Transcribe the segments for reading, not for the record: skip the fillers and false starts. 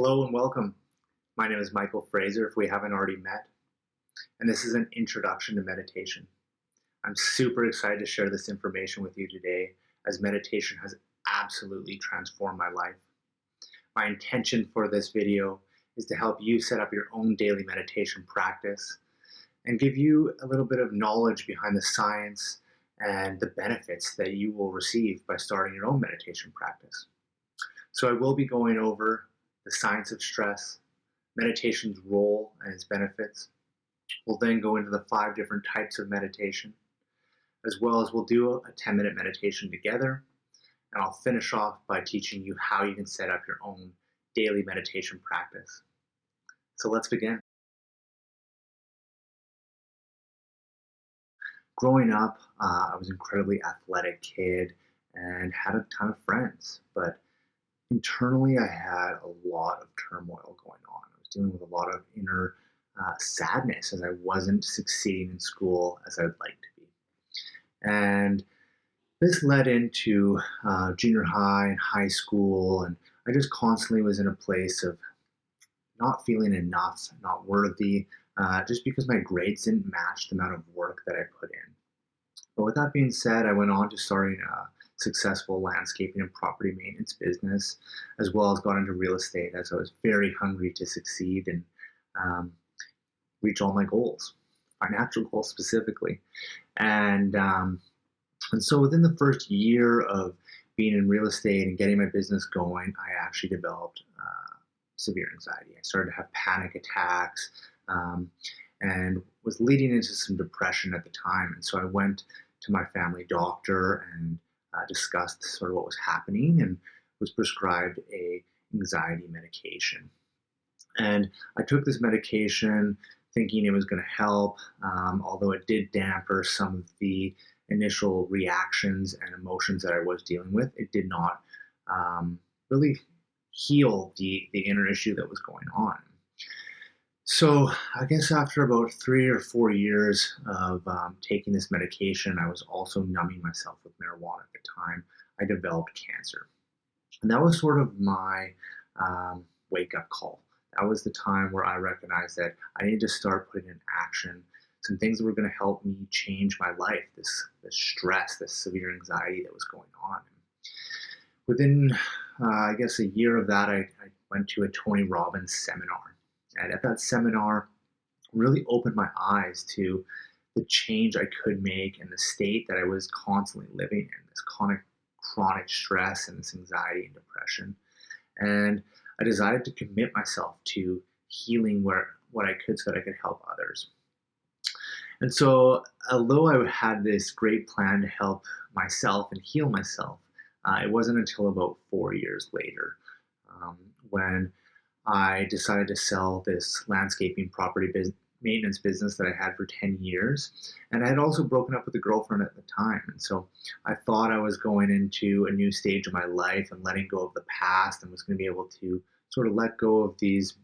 Hello and welcome. My name is Michael Fraser, if we haven't already met, and this is an introduction to meditation. I'm super excited to share this information with you today, as meditation has absolutely transformed my life. My intention for this video is to help you set up your own daily meditation practice and give you a little bit of knowledge behind the science and the benefits that you will receive by starting your own meditation practice. So I will be going over the science of stress, meditation's role and its benefits. We'll then go into the 5 different types of meditation, as well as we'll do a 10-minute meditation together. And I'll finish off by teaching you how you can set up your own daily meditation practice. So let's begin. Growing up, I was an incredibly athletic kid and had a ton of friends, but internally I had a lot of turmoil going on. I was dealing with a lot of inner sadness as I wasn't succeeding in school as I'd like to be. And this led into junior high and high school, and I just constantly was in a place of not feeling enough, not worthy, just because my grades didn't match the amount of work that I put in. But with that being said, I went on to starting a successful landscaping and property maintenance business, as well as got into real estate as I was very hungry to succeed and reach all my goals, financial goals specifically. And so within the first year of being in real estate and getting my business going, I actually developed severe anxiety. I started to have panic attacks and was leading into some depression at the time. And so I went to my family doctor and discussed sort of what was happening and was prescribed a anxiety medication. And I took this medication thinking it was going to help, although it did damper some of the initial reactions and emotions that I was dealing with. It did not really heal the inner issue that was going on. So I guess after about 3 or 4 years of taking this medication, I was also numbing myself with marijuana at the time. I developed cancer. And that was sort of my wake-up call. That was the time where I recognized that I needed to start putting in action some things that were going to help me change my life, this stress, this severe anxiety that was going on. Within, I guess, a year of that, I went to a Tony Robbins seminar. And at that seminar, really opened my eyes to the change I could make and the state that I was constantly living in, this chronic stress and this anxiety and depression. And I decided to commit myself to healing what I could so that I could help others. And so, although I had this great plan to help myself and heal myself, it wasn't until about 4 years later when I decided to sell this landscaping property maintenance business that I had for 10 years. And I had also broken up with a girlfriend at the time. And so I thought I was going into a new stage of my life and letting go of the past and was going to be able to sort of let go of these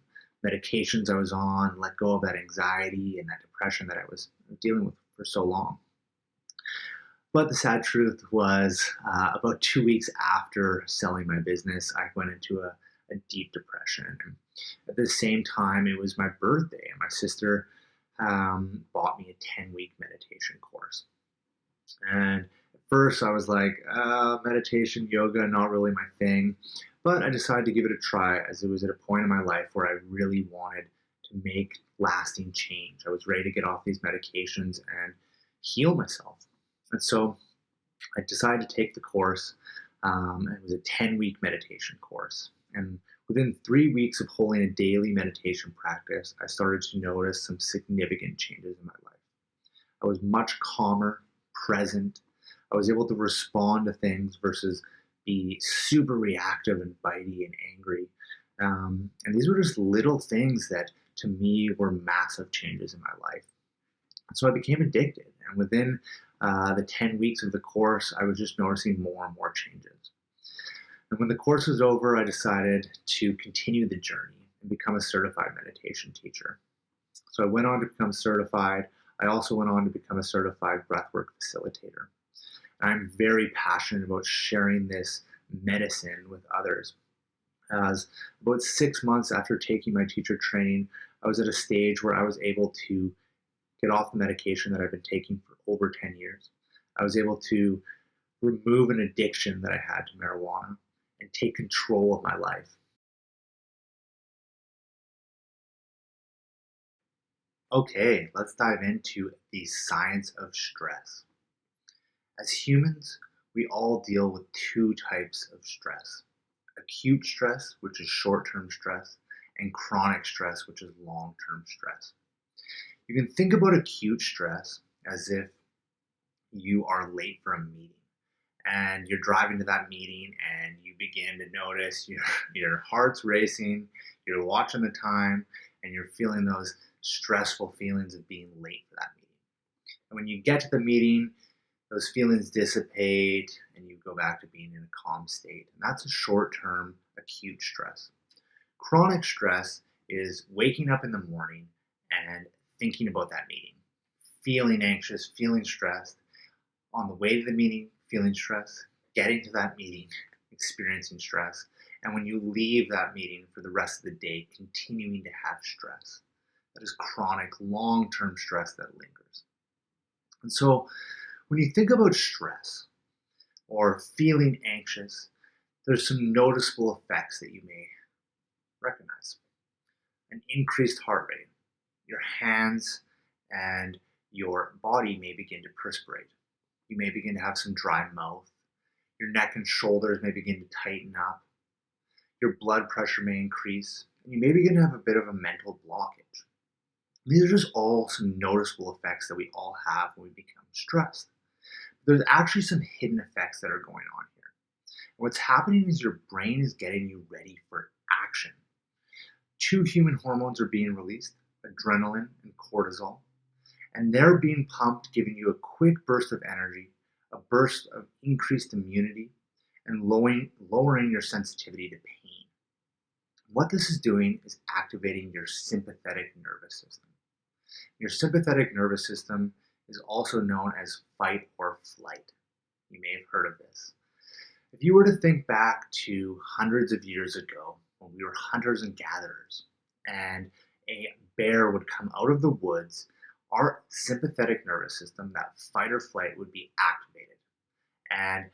medications I was on, let go of that anxiety and that depression that I was dealing with for so long. But the sad truth was about 2 weeks after selling my business, I went into a deep depression. And at the same time, it was my birthday, and my sister bought me a 10-week meditation course. And at first, I was like, meditation, yoga, not really my thing. But I decided to give it a try, as it was at a point in my life where I really wanted to make lasting change. I was ready to get off these medications and heal myself. And so I decided to take the course. It was a 10-week meditation course. And within 3 weeks of holding a daily meditation practice, I started to notice some significant changes in my life. I was much calmer, present. I was able to respond to things versus be super reactive and bitey and angry. And these were just little things that, to me, were massive changes in my life. So I became addicted. And within the 10 weeks of the course, I was just noticing more and more changes. And when the course was over, I decided to continue the journey and become a certified meditation teacher. So I went on to become certified. I also went on to become a certified breathwork facilitator. And I'm very passionate about sharing this medicine with others. As about 6 months after taking my teacher training, I was at a stage where I was able to get off the medication that I've been taking for over 10 years. I was able to remove an addiction that I had to marijuana and take control of my life. Okay, let's dive into the science of stress. As humans, we all deal with two types of stress: acute stress, which is short term stress, and chronic stress, which is long term stress. You can think about acute stress as if you are late for a meeting and you're driving to that meeting and you begin to notice your heart's racing, you're watching the time, and you're feeling those stressful feelings of being late for that meeting. And when you get to the meeting, those feelings dissipate and you go back to being in a calm state. And that's a short term acute stress. Chronic stress is waking up in the morning and thinking about that meeting, feeling anxious, feeling stressed, on the way to the meeting, feeling stress, getting to that meeting, experiencing stress, and when you leave that meeting for the rest of the day, continuing to have stress. That is chronic, long term stress that lingers. And so, when you think about stress or feeling anxious, there's some noticeable effects that you may recognize. An increased heart rate. Your hands and your body may begin to perspirate. You may begin to have some dry mouth. Your neck and shoulders may begin to tighten up. Your blood pressure may increase. And you may begin to have a bit of a mental blockage. These are just all some noticeable effects that we all have when we become stressed. There's actually some hidden effects that are going on here. And what's happening is your brain is getting you ready for action. Two human hormones are being released, adrenaline and cortisol, and they're being pumped, giving you a quick burst of energy, a burst of increased immunity, and lowering your sensitivity to pain. What this is doing is activating your sympathetic nervous system. Your sympathetic nervous system is also known as fight or flight. You may have heard of this. If you were to think back to hundreds of years ago, when we were hunters and gatherers, and a bear would come out of the woods, our sympathetic nervous system, that fight or flight, would be activated. And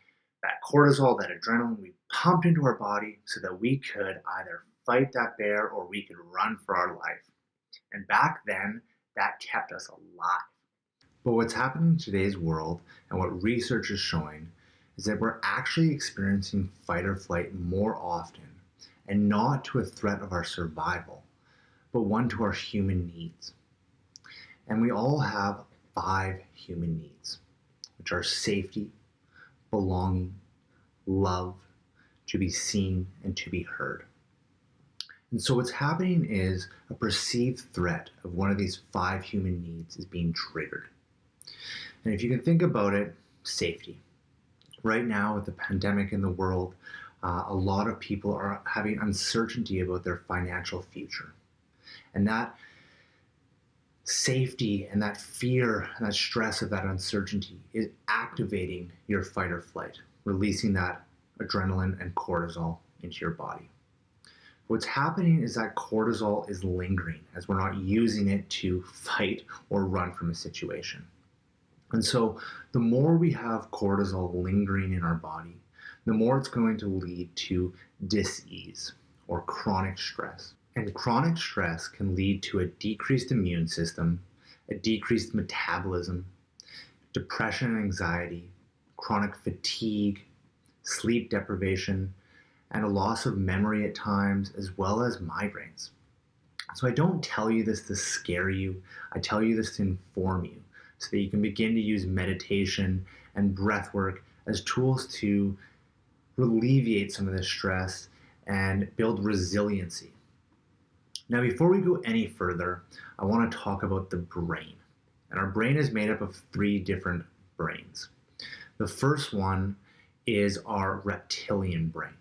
that cortisol, that adrenaline, we pumped into our body so that we could either fight that bear or we could run for our life. And back then, that kept us alive. But what's happening in today's world, and what research is showing, is that we're actually experiencing fight or flight more often, and not to a threat of our survival, but one to our human needs. And we all have 5 human needs, which are safety, belonging, love, to be seen, and to be heard. And so what's happening is a perceived threat of one of these 5 human needs is being triggered. And if you can think about it, safety. Right now, with the pandemic in the world, a lot of people are having uncertainty about their financial future. And that safety and that fear and that stress of that uncertainty is activating your fight or flight, releasing that adrenaline and cortisol into your body. What's happening is that cortisol is lingering as we're not using it to fight or run from a situation. And so the more we have cortisol lingering in our body, the more it's going to lead to dis-ease or chronic stress. And chronic stress can lead to a decreased immune system, a decreased metabolism, depression and anxiety, chronic fatigue, sleep deprivation, and a loss of memory at times, as well as migraines. So I don't tell you this to scare you, I tell you this to inform you, so that you can begin to use meditation and breath work as tools to alleviate some of this stress and build resiliency. Now, before we go any further, I want to talk about the brain. And our brain is made up of 3 different brains. The first one is our reptilian brain.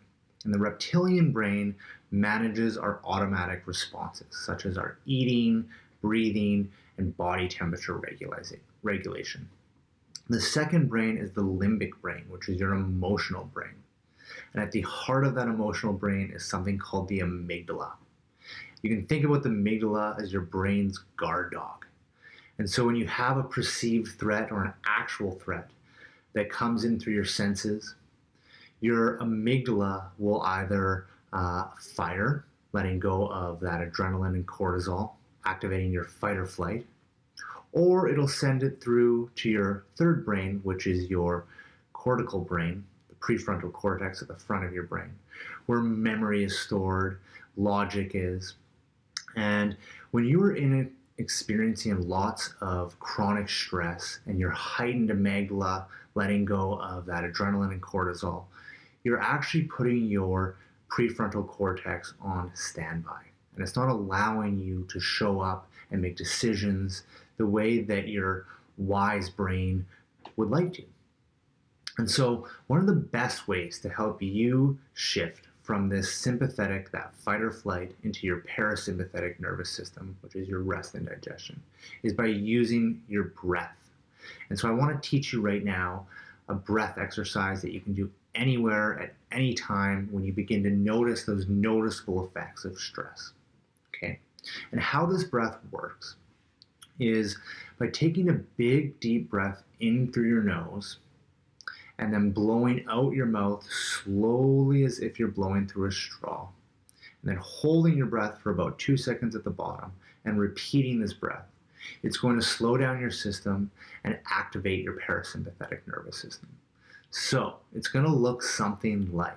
And the reptilian brain manages our automatic responses, such as our eating, breathing, and body temperature regulation. The second brain is the limbic brain, which is your emotional brain. And at the heart of that emotional brain is something called the amygdala. You can think about the amygdala as your brain's guard dog. And so when you have a perceived threat or an actual threat that comes in through your senses, your amygdala will either fire, letting go of that adrenaline and cortisol, activating your fight or flight, or it'll send it through to your third brain, which is your cortical brain, the prefrontal cortex at the front of your brain, where memory is stored, logic is. And when you are experiencing lots of chronic stress and your heightened amygdala letting go of that adrenaline and cortisol, you're actually putting your prefrontal cortex on standby. And it's not allowing you to show up and make decisions the way that your wise brain would like to. And so one of the best ways to help you shift from this sympathetic, that fight or flight, into your parasympathetic nervous system, which is your rest and digestion, is by using your breath. And so I want to teach you right now a breath exercise that you can do anywhere at any time when you begin to notice those noticeable effects of stress. Okay? And how this breath works is by taking a big deep breath in through your nose and then blowing out your mouth slowly as if you're blowing through a straw. And then holding your breath for about 2 seconds at the bottom and repeating this breath. It's going to slow down your system and activate your parasympathetic nervous system. So it's going to look something like.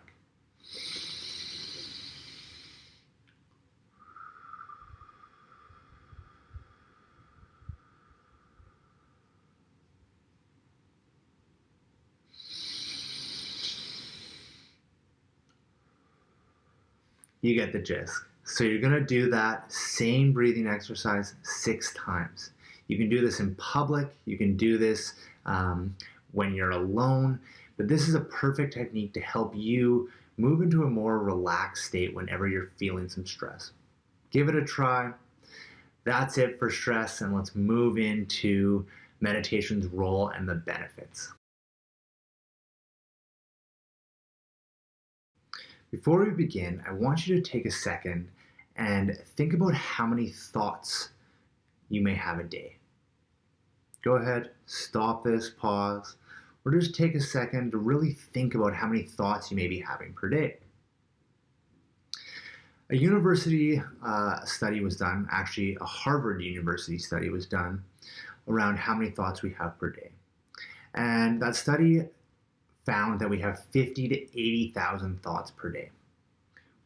You get the gist. So you're going to do that same breathing exercise 6 times. You can do this in public. You can do this when you're alone. But this is a perfect technique to help you move into a more relaxed state whenever you're feeling some stress. Give it a try. That's it for stress, and let's move into meditation's role and the benefits. Before we begin, I want you to take a second and think about how many thoughts you may have a day. Go ahead, stop this, pause, or just take a second to really think about how many thoughts you may be having per day. A university study was done, actually a Harvard University study was done around how many thoughts we have per day. And that study found that we have 50 to 80,000 thoughts per day.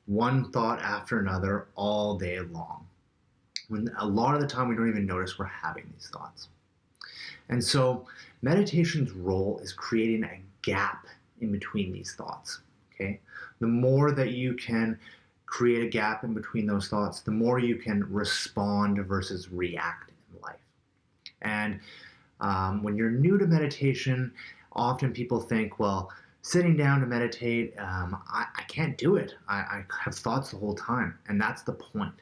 One thought after another all day long. When a lot of the time we don't even notice we're having these thoughts. And so meditation's role is creating a gap in between these thoughts. Okay? The more that you can create a gap in between those thoughts, the more you can respond versus react in life. And when you're new to meditation, often people think, well, sitting down to meditate, I can't do it. I have thoughts the whole time. And that's the point.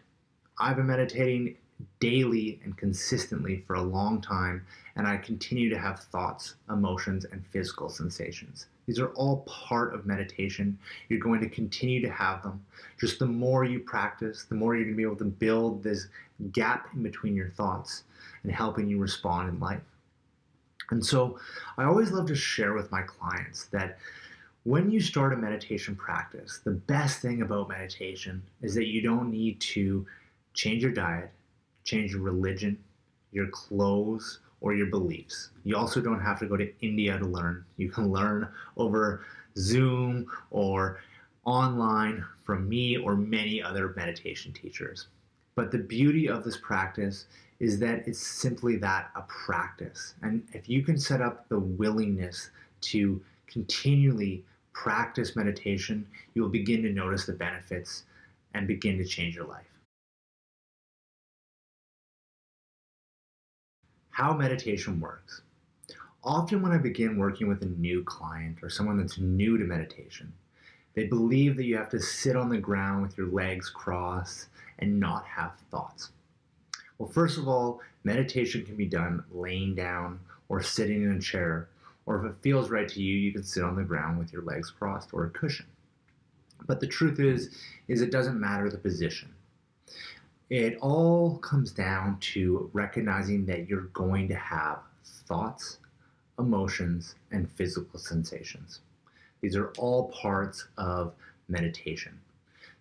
I've been meditating daily and consistently for a long time, and I continue to have thoughts, emotions, and physical sensations. These are all part of meditation. You're going to continue to have them. Just the more you practice, the more you're going to be able to build this gap in between your thoughts and helping you respond in life. And so I always love to share with my clients that when you start a meditation practice, the best thing about meditation is that you don't need to change your diet, change your religion, your clothes, or your beliefs. You also don't have to go to India to learn. You can learn over Zoom or online from me or many other meditation teachers. But the beauty of this practice is that it's simply that, a practice. And if you can set up the willingness to continually practice meditation, you will begin to notice the benefits and begin to change your life. How meditation works. Often when I begin working with a new client or someone that's new to meditation, they believe that you have to sit on the ground with your legs crossed and not have thoughts. Well, first of all, meditation can be done laying down or sitting in a chair, or if it feels right to you, you can sit on the ground with your legs crossed or a cushion. But the truth is it doesn't matter the position. It all comes down to recognizing that you're going to have thoughts, emotions, and physical sensations. These are all parts of meditation.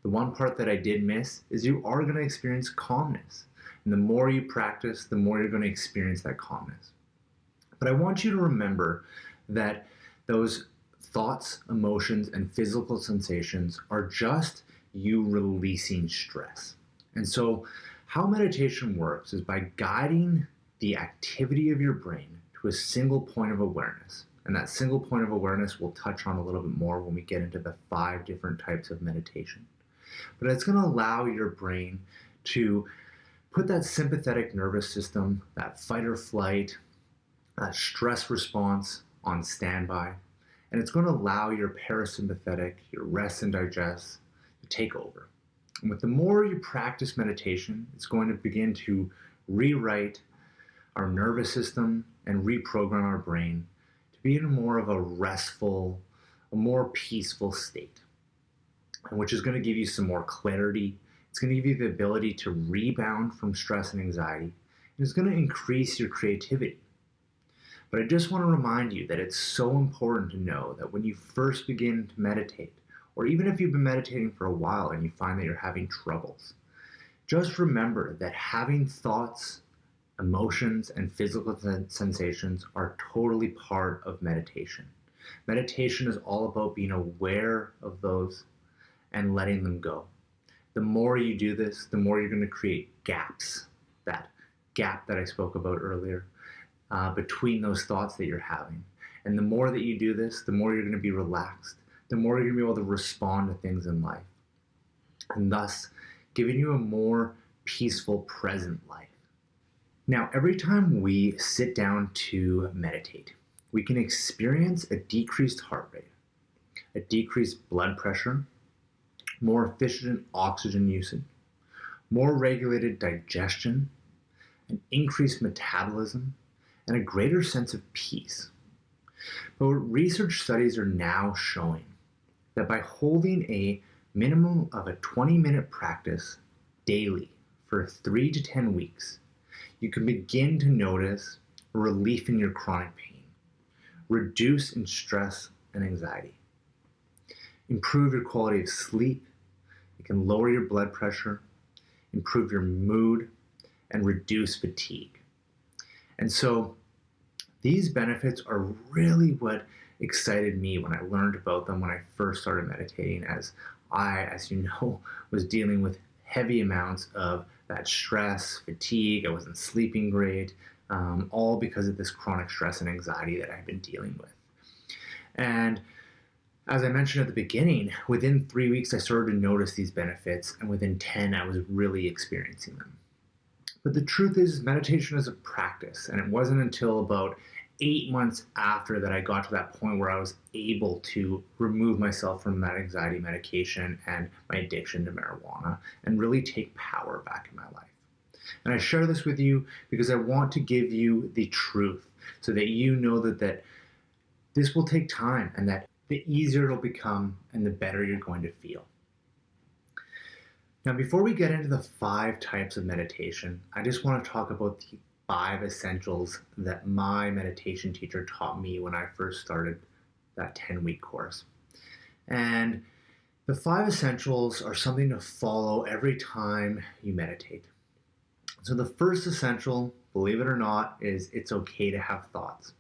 The one part that I did miss is you are going to experience calmness. And the more you practice, the more you're going to experience that calmness. But I want you to remember that those thoughts, emotions, and physical sensations are just you releasing stress. And so, how meditation works is by guiding the activity of your brain to a single point of awareness. And that single point of awareness we'll touch on a little bit more when we get into the 5 different types of meditation. But it's going to allow your brain to put that sympathetic nervous system, that fight or flight, that stress response on standby. And it's going to allow your parasympathetic, your rest and digest, to take over. And with the more you practice meditation, it's going to begin to rewrite our nervous system and reprogram our brain to be in more of a restful, a more peaceful state, and which is going to give you some more clarity. It's going to give you the ability to rebound from stress and anxiety, and it's going to increase your creativity. But I just want to remind you that it's so important to know that when you first begin to meditate, or even if you've been meditating for a while and you find that you're having troubles, just remember that having thoughts, emotions, and physical sensations are totally part of meditation. Meditation is all about being aware of those and letting them go. The more you do this, the more you're going to create gaps, that gap that I spoke about earlier, between those thoughts that you're having. And the more that you do this, the more you're going to be relaxed, the more you're going to be able to respond to things in life, and thus giving you a more peaceful present life. Now, every time we sit down to meditate, we can experience a decreased heart rate, a decreased blood pressure, more efficient oxygen usage, more regulated digestion, an increased metabolism, and a greater sense of peace. But research studies are now showing that by holding a minimum of a 20-minute practice daily for 3 to 10 weeks, you can begin to notice relief in your chronic pain, reduce in stress and anxiety, improve your quality of sleep. It can lower your blood pressure, improve your mood, and reduce fatigue. And so these benefits are really what excited me when I learned about them when I first started meditating, as I, as you know, was dealing with heavy amounts of that stress, fatigue. I wasn't sleeping great, all because of this chronic stress and anxiety that I've been dealing with. And as I mentioned at the beginning, within 3 weeks, I started to notice these benefits, and within 10, I was really experiencing them. But the truth is, meditation is a practice, and it wasn't until about 8 months after that I got to that point where I was able to remove myself from that anxiety medication and my addiction to marijuana and really take power back in my life. And I share this with you because I want to give you the truth so that you know that this will take time, and that the easier it'll become and the better you're going to feel. Now, before we get into the 5 types of meditation, I just want to talk about the 5 essentials that my meditation teacher taught me when I first started that 10-week course. And the 5 essentials are something to follow every time you meditate. So the first essential, believe it or not, is it's okay to have thoughts.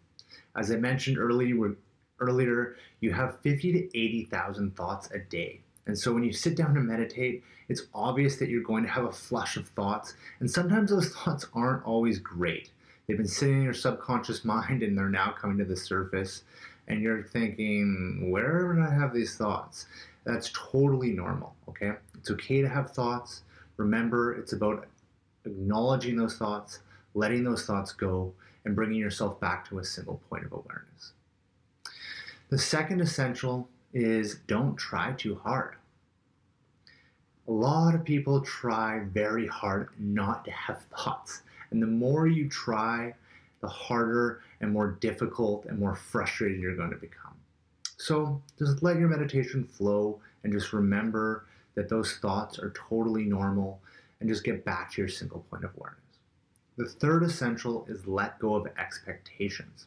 As I mentioned earlier, you have 50 to 80,000 thoughts a day. And so when you sit down to meditate, it's obvious that you're going to have a flush of thoughts. And sometimes those thoughts aren't always great. They've been sitting in your subconscious mind and they're now coming to the surface. And you're thinking, where did I have these thoughts? That's totally normal, okay? It's okay to have thoughts. Remember, it's about acknowledging those thoughts, letting those thoughts go, and bringing yourself back to a single point of awareness. The second essential is don't try too hard. A lot of people try very hard not to have thoughts. And the more you try, the harder and more difficult and more frustrated you're going to become. So just let your meditation flow and just remember that those thoughts are totally normal and just get back to your single point of awareness. The third essential is let go of expectations.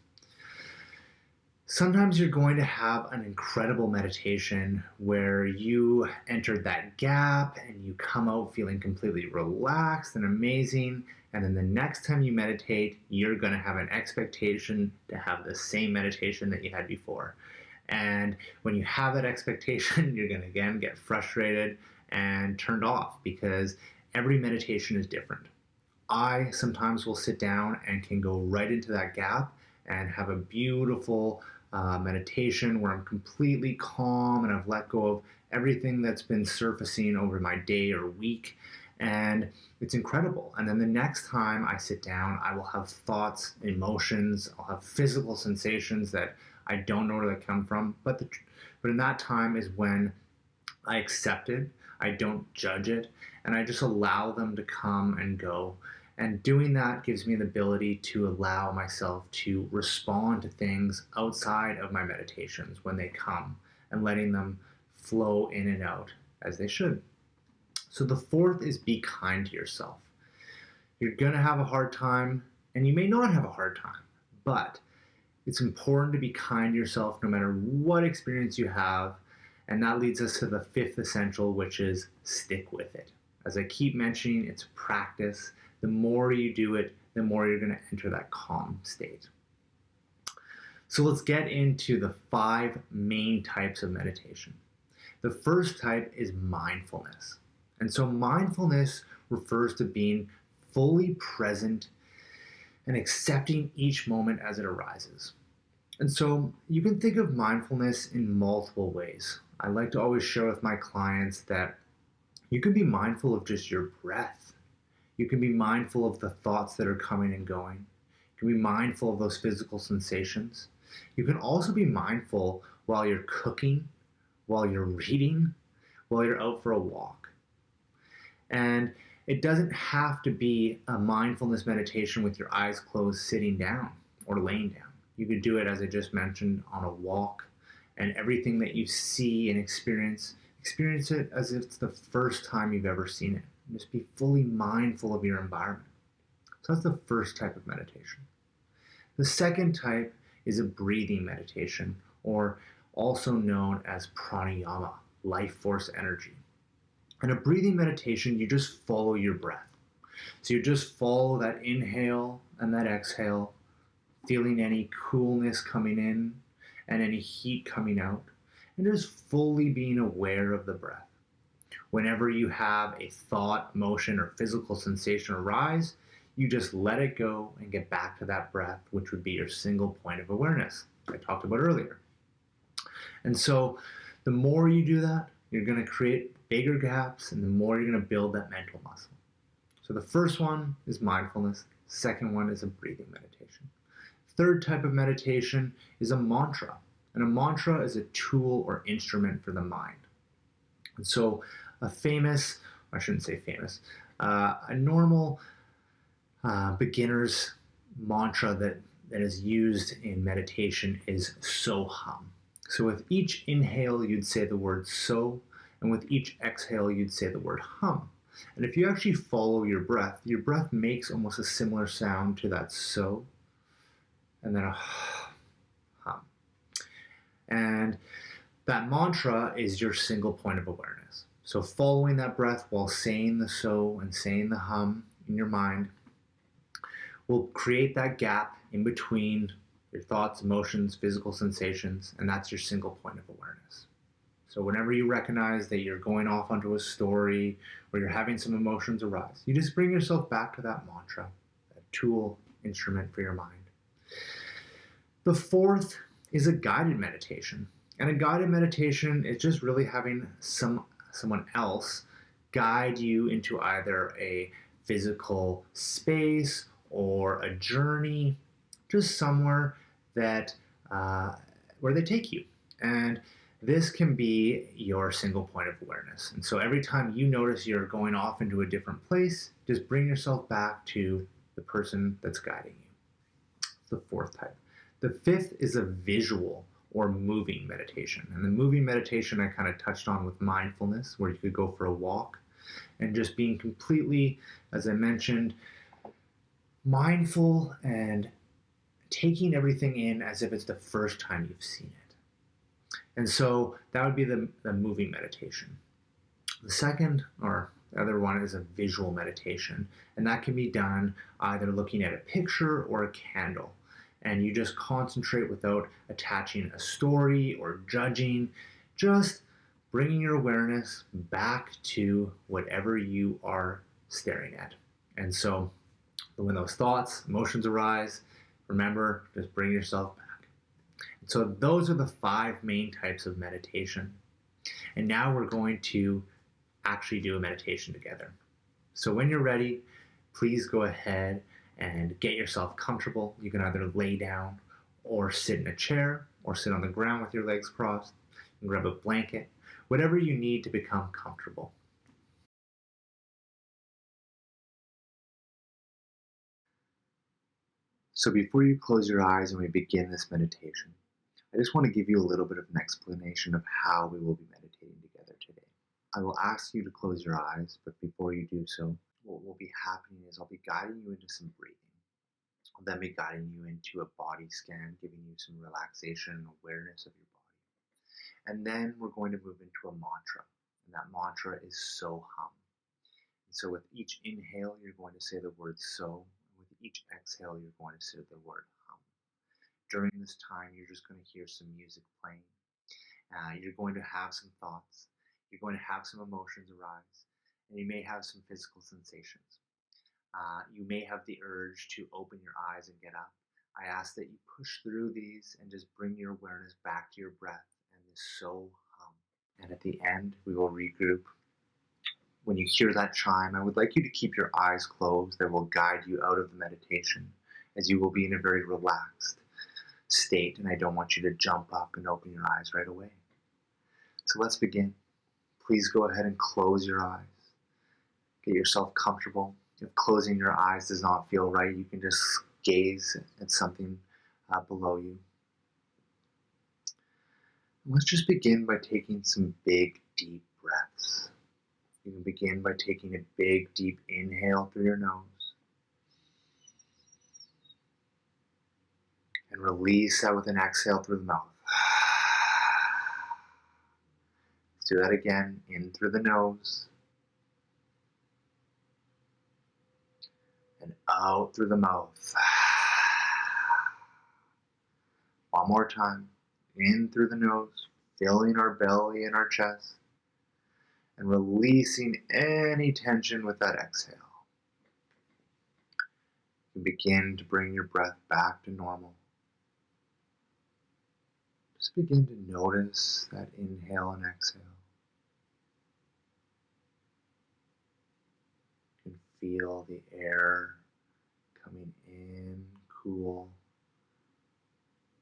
Sometimes you're going to have an incredible meditation where you entered that gap and you come out feeling completely relaxed and amazing. And then the next time you meditate, you're going to have an expectation to have the same meditation that you had before. And when you have that expectation, you're going to again get frustrated and turned off because every meditation is different. I sometimes will sit down and can go right into that gap and have a beautiful meditation where I'm completely calm and I've let go of everything that's been surfacing over my day or week. And it's incredible. And then the next time I sit down, I will have thoughts, emotions, I'll have physical sensations that I don't know where they come from. But in that time is when I accept it, I don't judge it, and I just allow them to come and go. And doing that gives me the ability to allow myself to respond to things outside of my meditations when they come and letting them flow in and out as they should. So the fourth is be kind to yourself. You're going to have a hard time, and you may not have a hard time, but it's important to be kind to yourself no matter what experience you have. And that leads us to the fifth essential, which is stick with it. As I keep mentioning, it's a practice. The more you do it, the more you're going to enter that calm state. So let's get into the 5 main types of meditation. The first type is mindfulness. And so mindfulness refers to being fully present and accepting each moment as it arises. And so you can think of mindfulness in multiple ways. I like to always share with my clients that you can be mindful of just your breath. You can be mindful of the thoughts that are coming and going. You can be mindful of those physical sensations. You can also be mindful while you're cooking, while you're reading, while you're out for a walk. And it doesn't have to be a mindfulness meditation with your eyes closed, sitting down or laying down. You could do it, as I just mentioned, on a walk, and everything that you see and experience it as if it's the first time you've ever seen it. Just be fully mindful of your environment. So that's the first type of meditation. The second type is a breathing meditation, or also known as pranayama, life force energy. In a breathing meditation, you just follow your breath. So you just follow that inhale and that exhale, feeling any coolness coming in and any heat coming out, and just fully being aware of the breath. Whenever you have a thought, motion, or physical sensation arise, you just let it go and get back to that breath, which would be your single point of awareness I talked about earlier. And so the more you do that, you're going to create bigger gaps, and the more you're going to build that mental muscle. So the first one is mindfulness. The second one is a breathing meditation. Third type of meditation is a mantra. And a mantra is a tool or instrument for the mind. And so a normal beginner's mantra that is used in meditation is so hum. So with each inhale, you'd say the word so, and with each exhale, you'd say the word hum. And if you actually follow your breath makes almost a similar sound to that so, and then a hum. And that mantra is your single point of awareness. So following that breath while saying the so and saying the hum in your mind will create that gap in between your thoughts, emotions, physical sensations, and that's your single point of awareness. So whenever you recognize that you're going off onto a story or you're having some emotions arise, you just bring yourself back to that mantra, that tool, instrument for your mind. The fourth is a guided meditation. And a guided meditation is just really having someone else guide you into either a physical space or a journey, just somewhere that where they take you. And this can be your single point of awareness. And so every time you notice you're going off into a different place, just bring yourself back to the person that's guiding you. It's the fourth type. The fifth is a visual or moving meditation. And the moving meditation I kind of touched on with mindfulness, where you could go for a walk and just being completely, as I mentioned, mindful and taking everything in as if it's the first time you've seen it. And so that would be the moving meditation. The second, or the other one, is a visual meditation, and that can be done either looking at a picture or a candle. And you just concentrate without attaching a story or judging, just bringing your awareness back to whatever you are staring at. And so when those thoughts, emotions arise, remember, just bring yourself back. And so those are the 5 main types of meditation. And now we're going to actually do a meditation together. So when you're ready, please go ahead and get yourself comfortable. You can either lay down or sit in a chair or sit on the ground with your legs crossed. You can grab a blanket, whatever you need to become comfortable. So before you close your eyes and we begin this meditation, I just want to give you a little bit of an explanation of how we will be meditating together today. I will ask you to close your eyes, but before you do so, what will be happening is I'll be guiding you into some breathing. I'll then be guiding you into a body scan, giving you some relaxation and awareness of your body. And then we're going to move into a mantra, and that mantra is so hum. And so with each inhale, you're going to say the word so. With each exhale, you're going to say the word hum. During this time, you're just going to hear some music playing. You're going to have some thoughts. You're going to have some emotions arise. And you may have some physical sensations. You may have the urge to open your eyes and get up. I ask that you push through these and just bring your awareness back to your breath and this so hum. And at the end, we will regroup. When you hear that chime, I would like you to keep your eyes closed. That will guide you out of the meditation, as you will be in a very relaxed state, and I don't want you to jump up and open your eyes right away. So let's begin. Please go ahead and close your eyes. Get yourself comfortable. If closing your eyes does not feel right, you can just gaze at something below you. And let's just begin by taking some big, deep breaths. You can begin by taking a big, deep inhale through your nose. And release that with an exhale through the mouth. Let's do that again. In through the nose. And out through the mouth. One more time. In through the nose, filling our belly and our chest. And releasing any tension with that exhale. You begin to bring your breath back to normal. Just begin to notice that inhale and exhale. You can feel the air coming in cool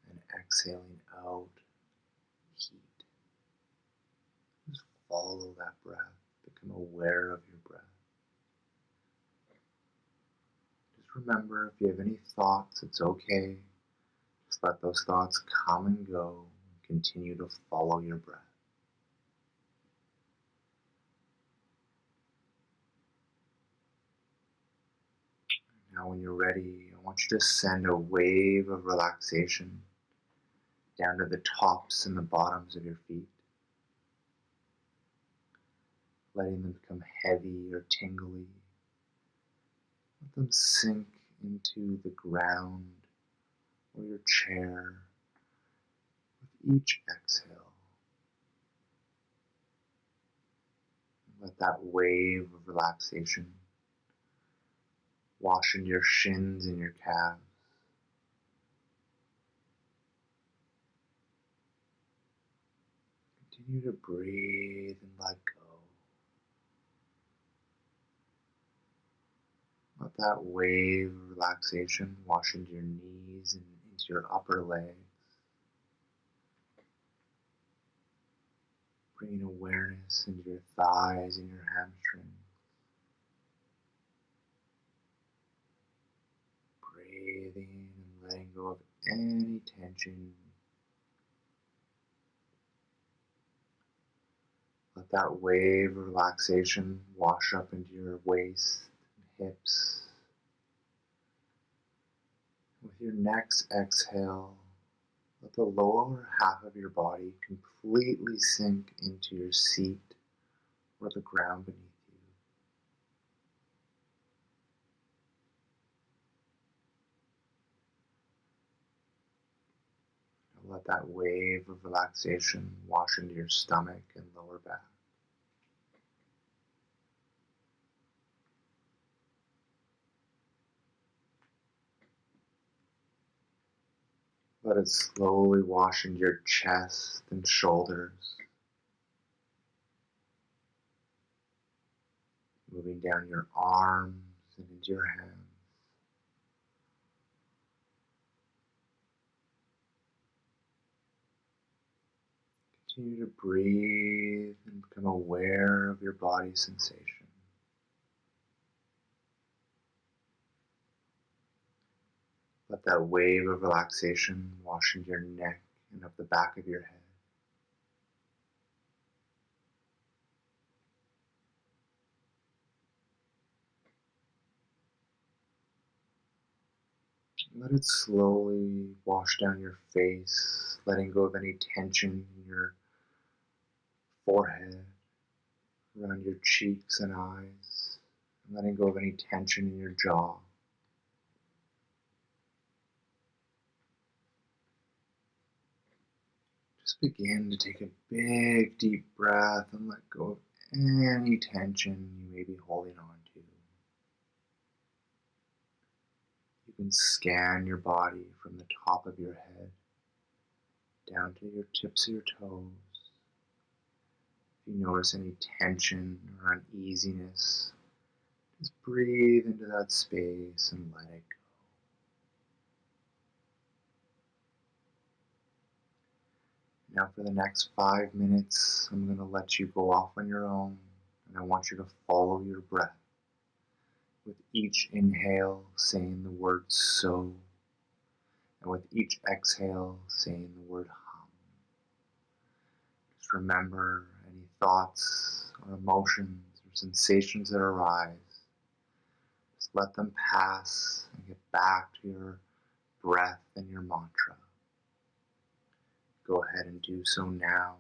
and exhaling out heat. Just follow that breath. Become aware of your breath. Just remember, if you have any thoughts, it's okay. Just let those thoughts come and go. And continue to follow your breath. Now when you're ready, I want you to send a wave of relaxation down to the tops and the bottoms of your feet, letting them become heavy or tingly. Let them sink into the ground or your chair with each exhale. Let that wave of relaxation wash into your shins and your calves. Continue to breathe and let go. Let that wave of relaxation wash into your knees and into your upper legs. Bringing awareness into your thighs and your hamstrings. Breathing and letting go of any tension Let that wave of relaxation wash up into your waist, hips. With your next exhale, let the lower half of your body completely sink into your seat or the ground beneath you. And let that wave of relaxation wash into your stomach and lower back. Let it slowly wash into your chest and shoulders, moving down your arms and into your hands. Continue to breathe and become aware of your body sensation. Let that wave of relaxation wash into your neck and up the back of your head. Let it slowly wash down your face, letting go of any tension in your forehead, around your cheeks and eyes, and letting go of any tension in your jaw. Just begin to take a big, deep breath and let go of any tension you may be holding on to. You can scan your body from the top of your head down to your tips of your toes. If you notice any tension or uneasiness, just breathe into that space and let it go. Now for the next 5 minutes, I'm going to let you go off on your own, and I want you to follow your breath. With each inhale, saying the word so, and with each exhale, saying the word hum. Just remember any thoughts or emotions or sensations that arise. Just let them pass and get back to your breath and your mantra. Go ahead and do so now.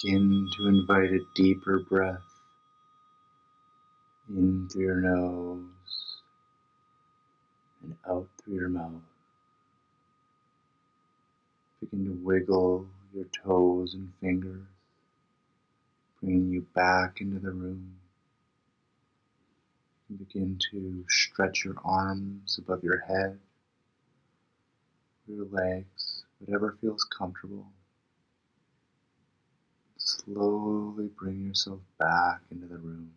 Begin to invite a deeper breath in through your nose and out through your mouth. Begin to wiggle your toes and fingers, bringing you back into the room. You begin to stretch your arms above your head, your legs, whatever feels comfortable. Slowly bring yourself back into the room.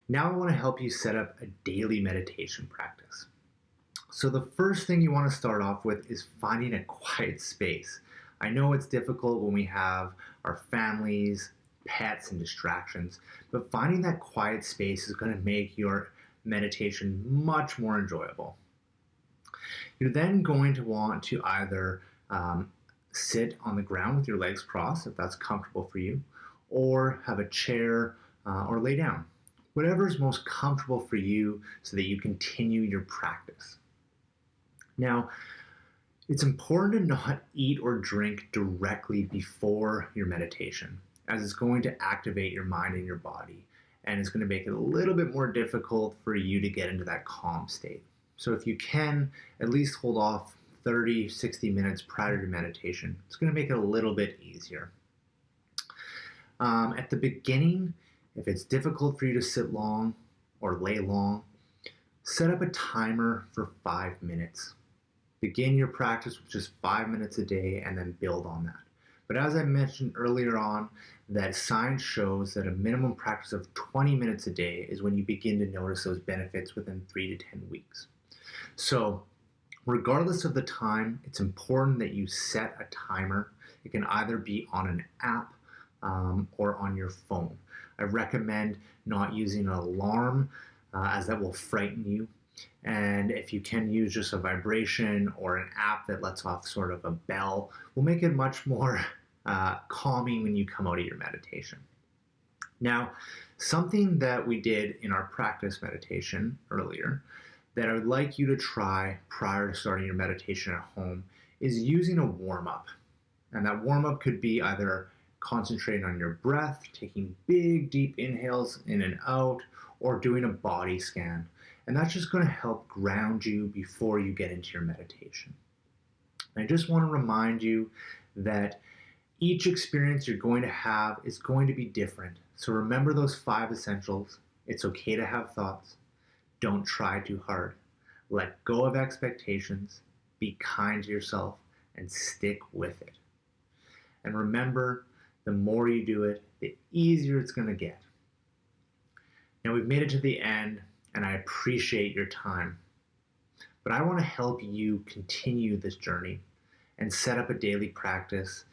Now I want to help you set up a daily meditation practice. So the first thing you want to start off with is finding a quiet space. I know it's difficult when we have our families, pets, and distractions, but finding that quiet space is going to make your meditation much more enjoyable. You're then going to want to either sit on the ground with your legs crossed, if that's comfortable for you, or have a chair or lay down. Whatever is most comfortable for you so that you continue your practice. Now, it's important to not eat or drink directly before your meditation, as it's going to activate your mind and your body, and it's going to make it a little bit more difficult for you to get into that calm state. So if you can, at least hold off 30, 60 minutes prior to meditation. It's going to make it a little bit easier. At the beginning, if it's difficult for you to sit long or lay long, set up a timer for 5 minutes. Begin your practice with just 5 minutes a day and then build on that. But as I mentioned earlier on, that science shows that a minimum practice of 20 minutes a day is when you begin to notice those benefits within 3 to 10 weeks. So regardless of the time, it's important that you set a timer. It can either be on an app or on your phone. I recommend not using an alarm as that will frighten you. And if you can use just a vibration or an app that lets off sort of a bell, will make it much more calming when you come out of your meditation. Now, something that we did in our practice meditation earlier that I would like you to try prior to starting your meditation at home is using a warm-up. And that warm-up could be either concentrating on your breath, taking big, deep inhales in and out, or doing a body scan. And that's just going to help ground you before you get into your meditation. And I just want to remind you that each experience you're going to have is going to be different. So remember those 5 essentials. It's okay to have thoughts. Don't try too hard. Let go of expectations. Be kind to yourself and stick with it. And remember, the more you do it, the easier it's going to get. Now we've made it to the end, and I appreciate your time. But I want to help you continue this journey and set up a daily practice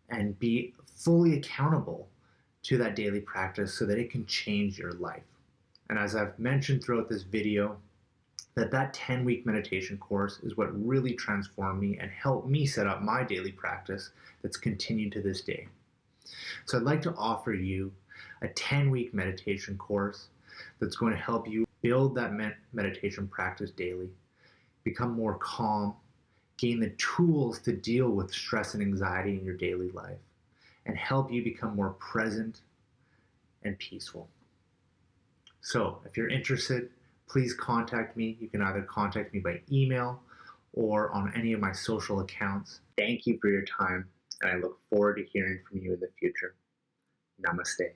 and be fully accountable to that daily practice so that it can change your life. And as I've mentioned throughout this video, that 10-week meditation course is what really transformed me and helped me set up my daily practice that's continued to this day. So I'd like to offer you a 10-week meditation course that's going to help you build that meditation practice daily, become more calm, gain the tools to deal with stress and anxiety in your daily life, and help you become more present and peaceful. So if you're interested, please contact me. You can either contact me by email or on any of my social accounts. Thank you for your time, and I look forward to hearing from you in the future. Namaste.